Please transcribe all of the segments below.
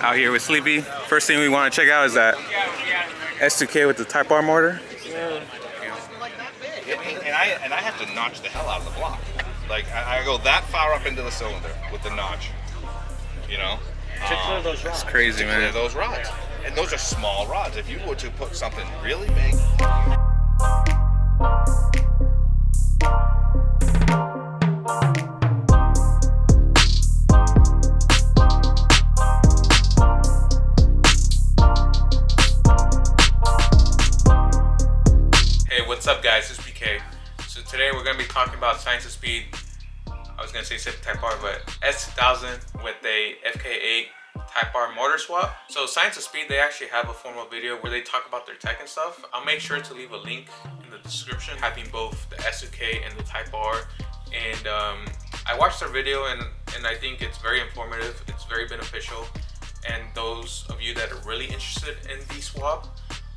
Out here with Sleepy. First thing we want to check out is that S2K with the Type R motor. And I have to notch the hell out of the block. Like I go that far up into the cylinder with the notch. You know? It's crazy, man. Those rods. And those are small rods. If you were to put something really big. What's up, guys? It's BK. So today we're going to be talking about Scienceofspeed. I was going to say Civic Type R, but S2000 with a FK8 Type R motor swap. So Scienceofspeed, they actually have a formal video where they talk about their tech and stuff. I'll make sure to leave a link in the description having both the S2K and the Type R. And I watched their video and I think it's very informative. It's very beneficial. And those of you that are really interested in the swap,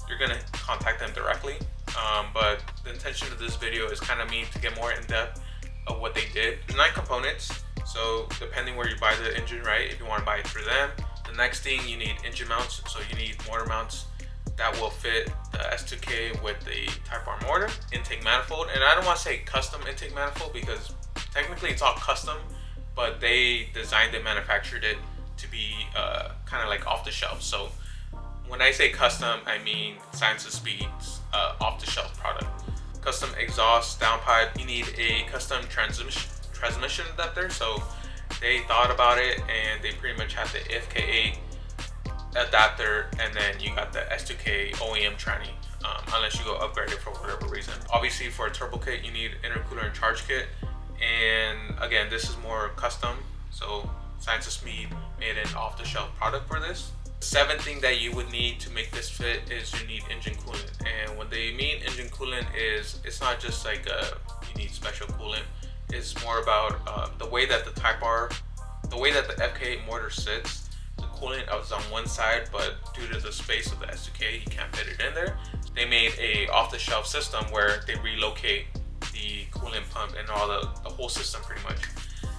you're going to contact them directly. But the intention of this video is kind of me to get more in depth of what they did. There's 9 components, so depending where you buy the engine, right? If you want to buy it through them, the next thing you need engine mounts, so you need motor mounts that will fit the S2K with the Type R motor, intake manifold, and I don't want to say custom intake manifold because technically it's all custom, but they designed and manufactured it to be kind of like off the shelf. So when I say custom, I mean Scienceofspeed's off-the-shelf product. Custom exhaust, downpipe. You need a custom transmission adapter. So they thought about it and they pretty much had the FK8 adapter, and then you got the S2K OEM tranny, unless you go upgrade it for whatever reason. Obviously, for a turbo kit, you need intercooler and charge kit. And again, this is more custom. So Scienceofspeed made an off-the-shelf product for this. 7th thing that you would need to make this fit is you need engine coolant. And what they mean engine coolant is, it's not just like you need special coolant. It's more about the way that the Type R, the way that the FK8 motor sits. The coolant is on one side, but due to the space of the S2K, you can't fit it in there. They made a off-the-shelf system where they relocate the coolant pump and all the whole system pretty much.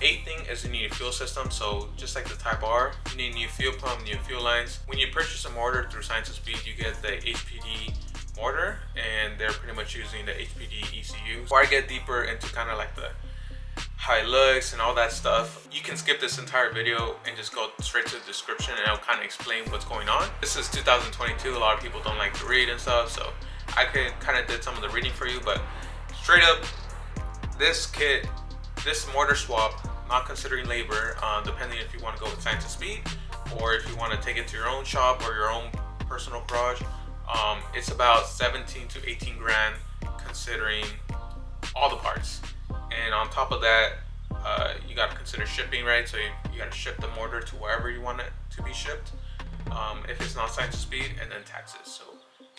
8th thing is you need a fuel system. So just like the Type R, you need a new fuel pump, new fuel lines. When you purchase a motor through Scienceofspeed, you get the HPD motor, and they're pretty much using the HPD ECU. Before I get deeper into kind of like the how it looks and all that stuff, you can skip this entire video and just go straight to the description and I'll kind of explain what's going on. This is 2022. A lot of people don't like to read and stuff, so I kind of did some of the reading for you. But straight up, this kit, this motor swap, not considering labor, depending if you want to go with Scienceofspeed or if you want to take it to your own shop or your own personal garage, it's about 17 to 18 grand considering all the parts. And on top of that, you got to consider shipping, right? So you got to ship the motor to wherever you want it to be shipped, if it's not Scienceofspeed, and then taxes. So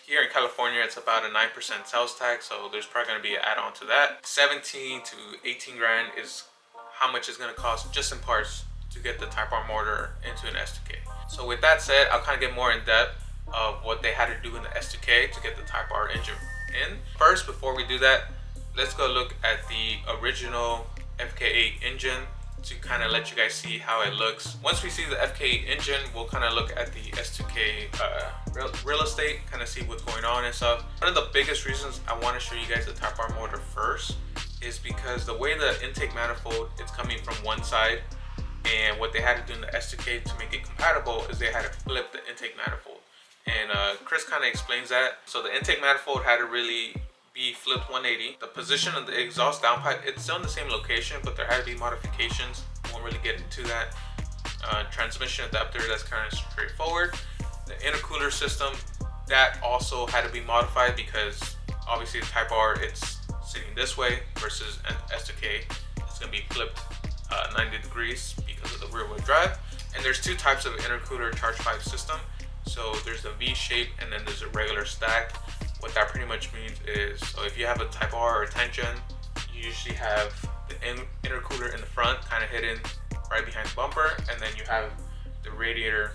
here in California, it's about a 9% sales tax, so there's probably going to be an add-on to that. 17 to 18 grand is how much it's going to cost just in parts to get the Type R motor into an S2K. So with that said, I'll kind of get more in depth of what they had to do in the S2K to get the Type R engine in. First, before we do that, let's go look at the original FK8 engine to kind of let you guys see how it looks. Once we see the FK8 engine, we'll kind of look at the S2K real estate, kind of see what's going on and stuff. One of the biggest reasons I want to show you guys the Type R motor first is because the way the intake manifold is coming from one side, and what they had to do in the S2K to make it compatible is they had to flip the intake manifold. And Chris kind of explains that. So the intake manifold had to really be flipped 180. The position of the exhaust downpipe, it's still in the same location, but there had to be modifications. Won't really get into that. Transmission adapter, that's kind of straightforward. The intercooler system, that also had to be modified because obviously the Type R, it's sitting this way versus an S2K, it's going to be flipped 90 degrees because of the rear wheel drive. And there's 2 types of intercooler charge pipe system. So there's the V shape and then there's a regular stack. What that pretty much means is, so if you have a Type R or a tension, you usually have the intercooler in the front, kind of hidden right behind the bumper, and then you have the radiator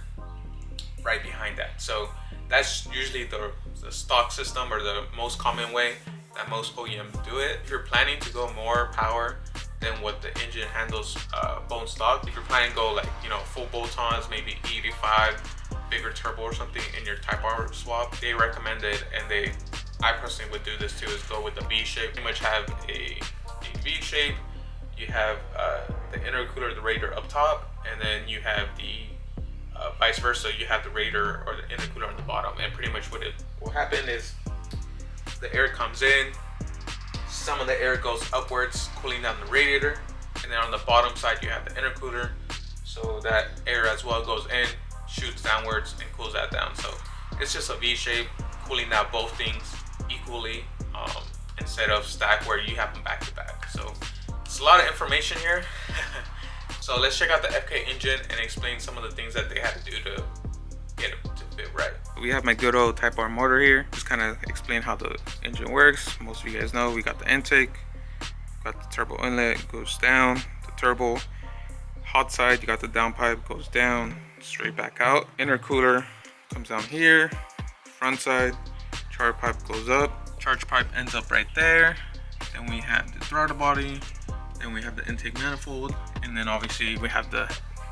right behind that. So that's usually the stock system or the most common way that most OEMs do it. If you're planning to go more power than what the engine handles bone stock. If you're planning to go like, you know, full bolt-ons, maybe 85, bigger turbo or something in your Type R swap, they recommended, and I personally would do this too, is go with the V shape. You much have a V shape. You have the intercooler, the radiator up top, and then you have the vice versa. You have the radiator or the intercooler on the bottom. And pretty much what will happen is the air comes in, some of the air goes upwards, cooling down the radiator, and then on the bottom side you have the intercooler, so that air as well goes in, shoots downwards, and cools that down. So it's just a V shape, cooling down both things equally, instead of stack where you have them back to back. So it's a lot of information here. So let's check out the FK engine and explain some of the things that they had to do to get it to fit right. We have my good old Type R motor here. Just kind of explain how the engine works. Most of you guys know we got the intake, got the turbo inlet, goes down, the turbo. Hot side, you got the downpipe, goes down, straight back out. Intercooler comes down here. Front side, charge pipe goes up. Charge pipe ends up right there. Then we have the throttle body. Then we have the intake manifold. And then obviously we have the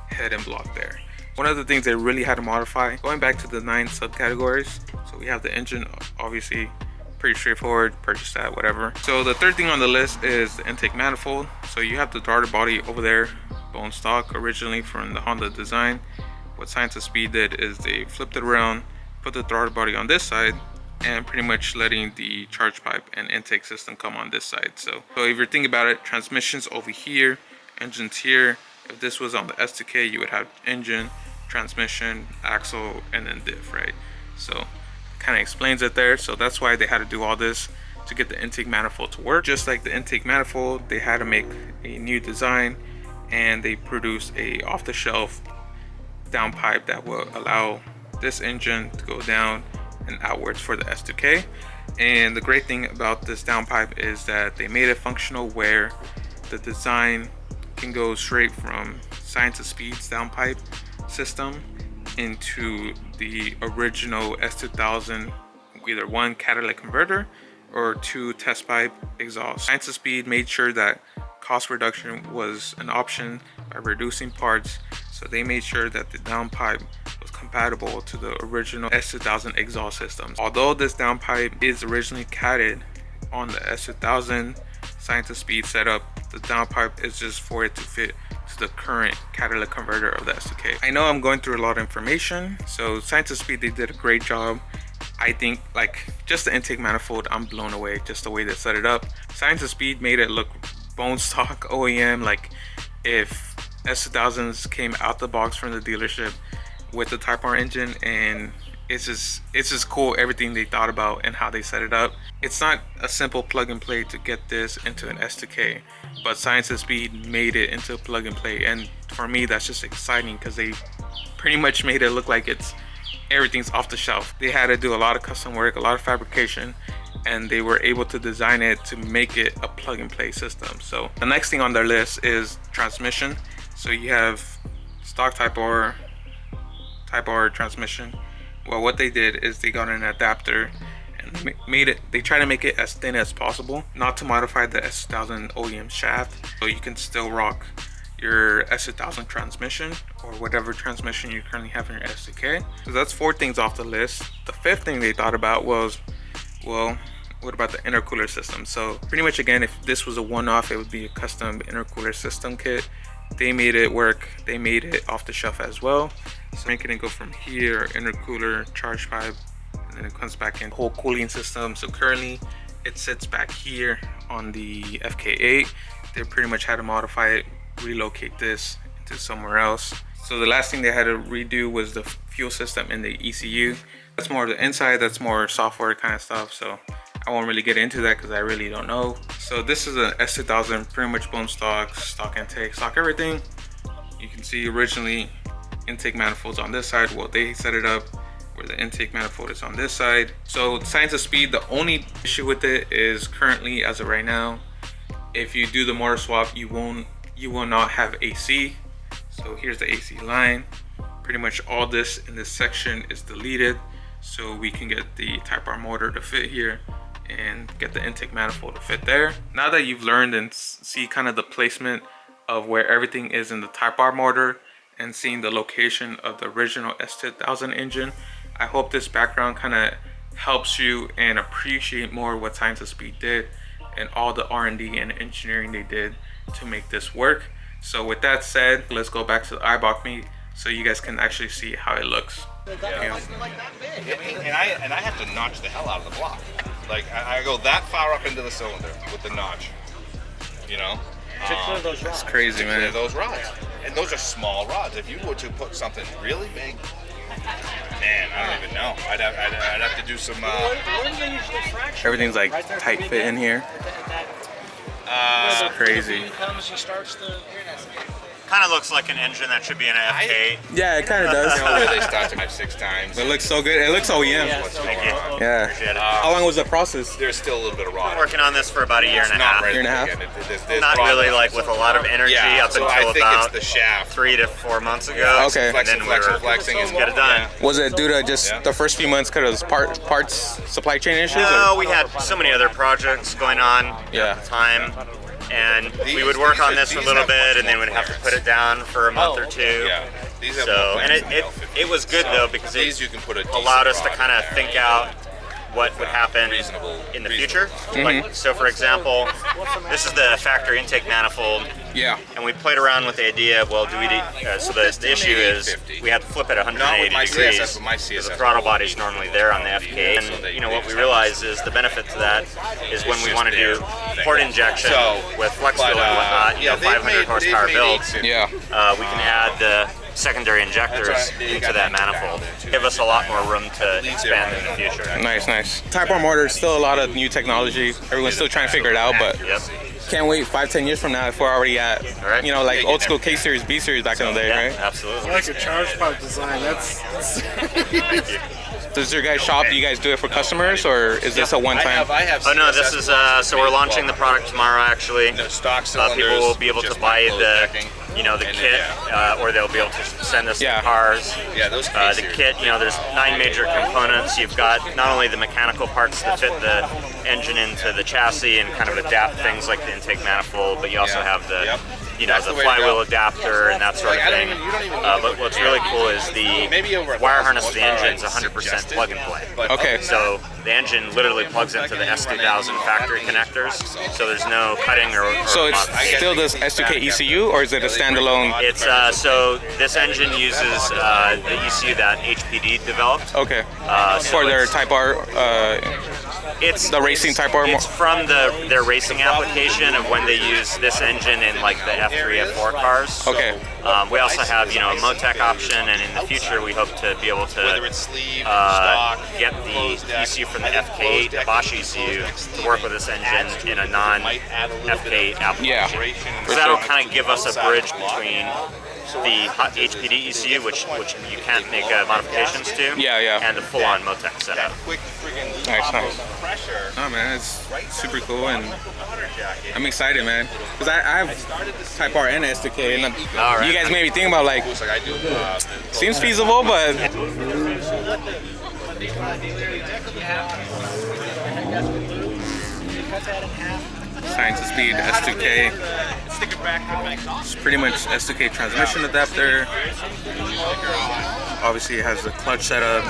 head and block there. One of the things they really had to modify, going back to the 9 subcategories. So we have the engine, obviously pretty straightforward, purchase that, whatever. So the third thing on the list is the intake manifold. So you have the throttle body over there, bone stock originally from the Honda design. What Scienceofspeed did is they flipped it around, put the throttle body on this side, and pretty much letting the charge pipe and intake system come on this side. So if you're thinking about it, transmissions over here, engines here. If this was on the S2k, you would have engine, transmission, axle, and then diff, right? So kind of explains it there. So that's why they had to do all this to get the intake manifold to work. Just like the intake manifold, they had to make a new design, and they produced a off-the-shelf downpipe that will allow this engine to go down and outwards for the S2k. And the great thing about this downpipe is that they made it functional where the design can go straight from Scienceofspeed's downpipe system into the original S2000, either 1 catalytic converter or 2 test pipe exhaust. Scienceofspeed made sure that cost reduction was an option by reducing parts, so they made sure that the downpipe was compatible to the original S2000 exhaust system. Although this downpipe is originally catted on the S2000 Scienceofspeed setup, the downpipe is just for it to fit to the current catalytic converter of the S2k. I know I'm going through a lot of information, so Scienceofspeed, they did a great job. I think, like, just the intake manifold, I'm blown away just the way they set it up. Scienceofspeed made it look bone stock OEM, like if S2000s came out the box from the dealership with the Type R engine, and it's just cool everything they thought about and how they set it up. It's not a simple plug and play to get this into an S2k, but Scienceofspeed made it into a plug and play, and for me that's just exciting because they pretty much made it look like everything's off the shelf. They had to do a lot of custom work, a lot of fabrication, and they were able to design it to make it a plug and play system. So the next thing on their list is transmission. So you have stock Type R transmission. Well, what they did is they got an adapter and they try to make it as thin as possible, not to modify the S2000 OEM shaft, so you can still rock your S2000 transmission or whatever transmission you currently have in your S2k. So that's 4 things off the list. The 5th thing they thought about was, well, what about the intercooler system? So pretty much, again, if this was a one-off, it would be a custom intercooler system kit. They made it work. They made it off the shelf as well. So making it go from here, intercooler, charge pipe, and then it comes back in, whole cooling system. So currently it sits back here on the FK8. They pretty much had to modify it, relocate this into somewhere else. So the last thing they had to redo was the fuel system in the ECU. That's more of the inside, that's more software kind of stuff. So I won't really get into that because I really don't know. So this is an S2000, pretty much bone stock, stock intake, stock everything. You can see originally intake manifolds on this side. Well, they set it up where the intake manifold is on this side. So Scienceofspeed, the only issue with it is currently, as of right now, if you do the motor swap, you will not have AC. So here's the AC line. Pretty much all this in this section is deleted, so we can get the Type R motor to fit here and get the intake manifold to fit there. Now that you've learned and see kind of the placement of where everything is in the Type R motor and seeing the location of the original S2000 engine, I hope this background kind of helps you and appreciate more what Scienceofspeed did and all the R&D and engineering they did to make this work. So with that said, let's go back to the eyeball meet so you guys can actually see how it looks. Yeah. And I have to notch the hell out of the block. Like I go that far up into the cylinder with the notch, you know? It's crazy, man. Clear those rods. And those are small rods. If you were to put something really big, man, I don't even know. I'd have to do some... Everything's like tight fit in here. It's crazy. Kind of looks like an engine that should be in an FK8. Yeah, it kind of does. You know, where they start to 5-6 times. It looks so good. It looks OEM. Thank you. Yeah. Appreciate it. How long was the process? There's still a little bit of rod. Been working on this for about a year and a half. Year and a half? There's Not rod really left. like with a lot of energy up so until I think about it's the shaft. 3 to 4 months ago. Okay. And then we were flexing and get it done. Was it due to just the first few months because of parts supply chain issues? No, we had so many other projects going on Yeah. at the time. And we would work on this for a little bit, and then we'd have to put it down for a month or two. Yeah. These have So, and it was good though because it you can put a allowed us to decent kind of rod in think there. out what would happen in the future. Like, so for example, this is the factory intake manifold, Yeah. and we played around with the idea of, well, do we, so the issue is we had to flip it 180 my degrees. CSS, but my because the CSS throttle body's normally there on the FK, and you know what we realized is the benefit to that is when we want to do port injection with flex wheel and whatnot, you know, 500 horsepower builds, Yeah. we can add the secondary injectors into that manifold. Give us a lot more room to expand in the future. Nice, nice. Type R motor is still a lot of new technology. Everyone's still trying to figure it out, but Yep. can't wait 5-10 years from now if we're already at, Right. you know, like old school K-Series, B-Series back in the day, Yeah, right? absolutely. I like your charge pipe design. That's Thank you. Does your guys shop? Do you guys do it for customers, or is this a one-time? I have Oh no, this is so we're launching the product tomorrow actually. No stock cylinders. People will be able to just buy closed the, decking. you know, the And kit, then, or they'll be able to send us Yeah. the cars. Yeah, those The K-Series. kit, you know, there's 9 major components. You've got not only the mechanical parts that fit the engine into the chassis and kind of adapt things like the intake manifold, but you also Yeah. have the, Yep. you know, That's the the way to flywheel go. adapter and that sort of Like, thing. you don't even But what's really cool is the Maybe over wire 1,000 harness of the horsepower, engine is I'd 100% suggest it. plug and play. But Okay. other than So the engine literally plugs into the S2000 factory connectors, so there's no cutting or So it's modification. still this S2k ECU, or is it a standalone? It's so this engine uses the ECU that HPD developed. Okay. So For their it's- Type R, It's the racing Type R. It's from their racing application of when they use this engine in like the F3, F4 cars. Okay. We also have, you know, a Motec option, and in the future we hope to be able whether to it's sleeve, stock, get the ECU from the FK8, the Bosch ECU, to work with this engine in a non-FK8 application. Yeah. So that'll kind of give us a bridge between the HPD ECU, which you can't make modifications to, Yeah, yeah. and the full-on Motec setup. quick friggin' Nice, nice. pressure. Oh man, it's super cool, and I'm excited, man, because I have Type R and S2k, and All right. you guys made me think about like, Looks like I do. seems feasible, but Scienceofspeed S2k. It's pretty much S2k transmission adapter. Obviously, it has the clutch setup,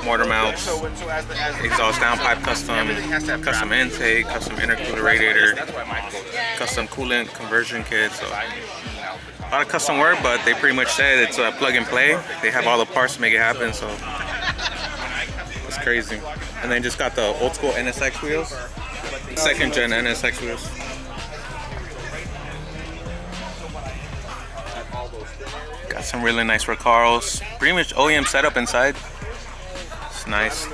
motor mounts, exhaust downpipe custom intake, custom intercooler radiator, custom coolant conversion kit. So a lot of custom work, but they pretty much said it's a plug and play. They have all the parts to make it happen, so it's crazy. And then just got the old school NSX wheels, second gen NSX wheels. Got some really nice Recaros. Pretty much OEM setup inside. It's nice.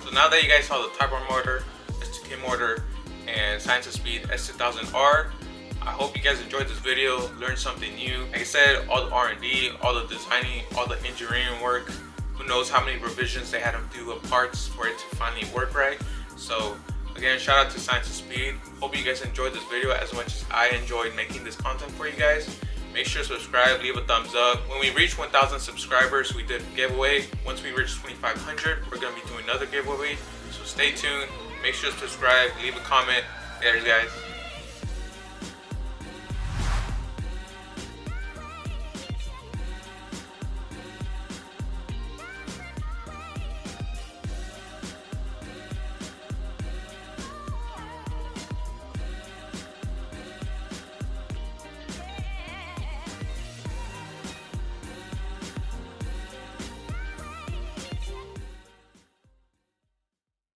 So now that you guys saw the Type R motor, S2k motor, and Scienceofspeed S2000R, I hope you guys enjoyed this video, learned something new. Like I said, all the R&D, all the designing, all the engineering work. Who knows how many revisions they had to do of parts for it to finally work right. So again, shout out to Scienceofspeed. Hope you guys enjoyed this video as much as I enjoyed making this content for you guys. Make sure to subscribe, leave a thumbs up. When we reach 1,000 subscribers, we did a giveaway. Once we reach 2,500, we're gonna be doing another giveaway. So stay tuned. Make sure to subscribe, leave a comment. There, guys.